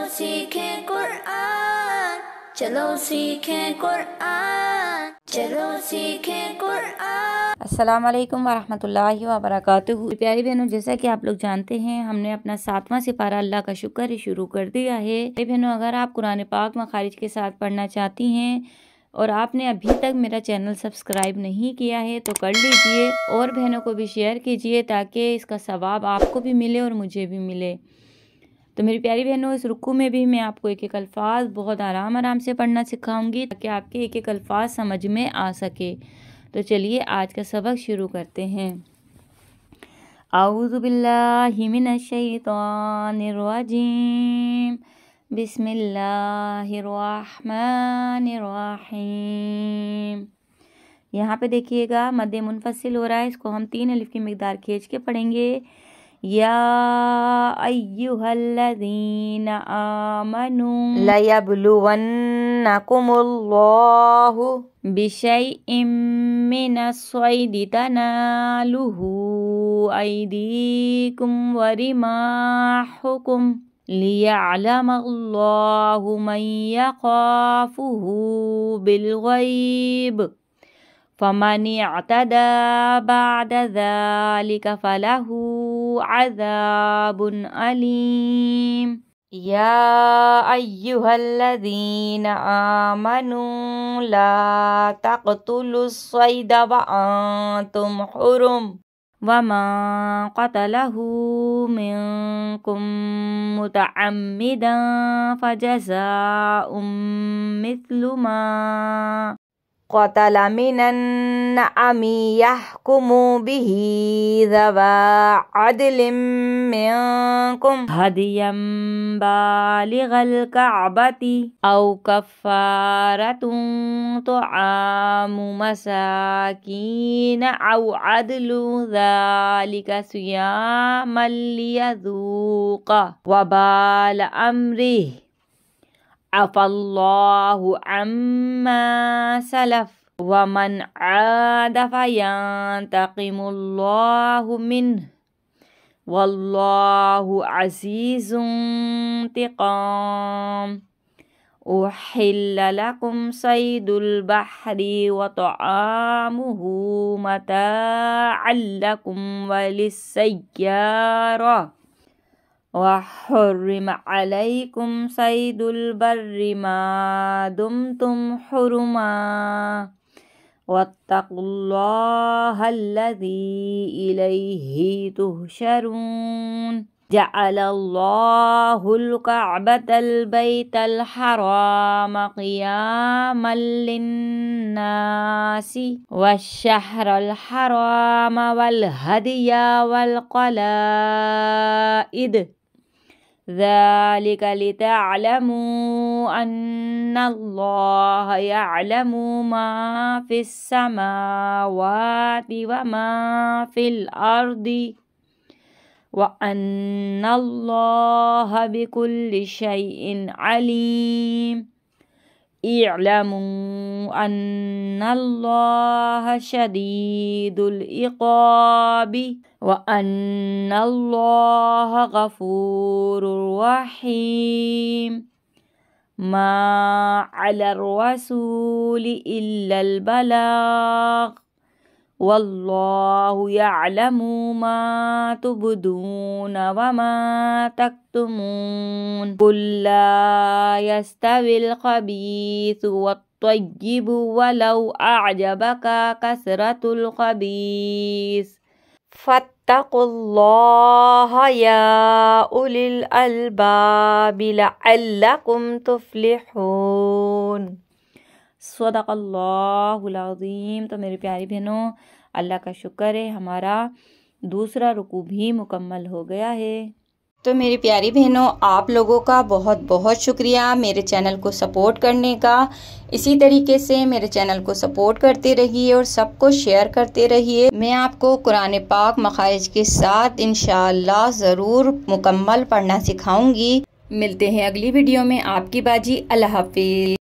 सीखें कुरआन, चलो सीखें कुरआन, चलो सीखें कुरआन। अस्सलाम वालेकुम वरहमतुल्लाहि वबरकातुहू। प्यारी बहनों, जैसा कि आप लोग जानते हैं, हमने अपना 7वां सिपारा अल्लाह का शुक्र शुरू कर दिया है। बहनों, अगर आप कुरान पाक मखारिज के साथ पढ़ना चाहती हैं और आपने अभी तक मेरा चैनल सब्सक्राइब नहीं किया है तो कर लीजिए और बहनों को भी शेयर कीजिए ताकि इसका सवाब आपको भी मिले और मुझे भी मिले। तो मेरी प्यारी बहनों, इस रुकू में भी मैं आपको एक एक अल्फाज बहुत आराम से पढ़ना सिखाऊंगी ताकि आपके एक एक अल्फाज समझ में आ सके। तो चलिए आज का सबक शुरू करते हैं। औज़ु बिल्लाहि मिनश शैतानिर रजीम, बिस्मिल्लाहिर रहमानिर रहीम। यहाँ पे देखिएगा मद मुनफसिल हो रहा है, इसको हम 3 अलिफ की मिकदार खींच के पढ़ेंगे। या अय्युहल्लज़ीना आमनू लयब्लुवन्नकुमुल्लाहु बिशैइम मिनस्सैय्यि तनालुहु अयदीकुम वरिमाहुकुम लियअलमल्लाहु मन यखाफुहु बिलगैब फमन अअतदा बअद ज़ालिका फलहु अज़ाबुन अलीम। या अय्युहल्लज़ीना आमनू ला तक़तुलुस्सैदा वअंतुम हुरुम वमा क़तलहु मिनकुम मुतअम्मिदन फजज़ाउम मिस्लु मा क़तल मिनन नअमी यहकुमु बिही ज़वा अदलिम मिनकुम हदियम बालिगल कअबती औ कफ़ारतुन तुआमु मसाकीन औ अदलु ज़ालिका सियामल लियज़ूक़ा वबाल अम्रिही अफ़ल्लाहु अम्मा सलफ़ वमन आद फयंतक़िमुल्लाहु मिन्हु वल्लाहु अज़ीज़ुन इंतिक़ाम। उहिल्ल लकुम सैदुल बहरी व तआमुहु मताअन लकुम वलिस्सय्यारा वहुर्रिम अलैकुम सैदुल बर्रि मा दुमतुम हुरुमा वत्तक़ुल्लाहल्लज़ी इलैहि तुहशरून। जअलल्लाहुल कअबतल बैतल हराम क़ियामल लिन्नासि वश्शहरल हराम वल हदिया वल क़लाइद ज़ालिका लितअलमू अन्नल्लाहा यअलमु मा फिस्समावाति व मा फिल अर्दि व अन्नल्लाहा बिकुल्लि शैइन अलीम। इअलमू अन्नल्लाहा शदीदुल इक़ाबि व अन्नल्लाहा गफूरुर रहीम। मा अलर रसूलि इल्लल बलाग वल्लाहु यअलमु मा तुबदून व मा तक्तुमून। कुल ला यस्तविल खबीसु वत्तय्यिबु वलौ अअजबका कसरतुल खबीस फत्तकुल्लाहा या उलिल अलबाबि लअल्लकुम तुफ्लिहून। सदक़ल्लाहुल अज़ीम। तो मेरी प्यारी बहनों, अल्लाह का शुक्र है हमारा दूसरा रुकू भी मुकम्मल हो गया है। तो मेरी प्यारी बहनों, आप लोगों का बहुत बहुत शुक्रिया मेरे चैनल को सपोर्ट करने का। इसी तरीके से मेरे चैनल को सपोर्ट करते रहिए और सबको शेयर करते रहिए। मैं आपको कुरान पाक मखारिज के साथ इंशाअल्लाह ज़रूर मुकम्मल पढ़ना सिखाऊंगी। मिलते हैं अगली वीडियो में। आपकी बाजी। अल्लाह हाफिज़।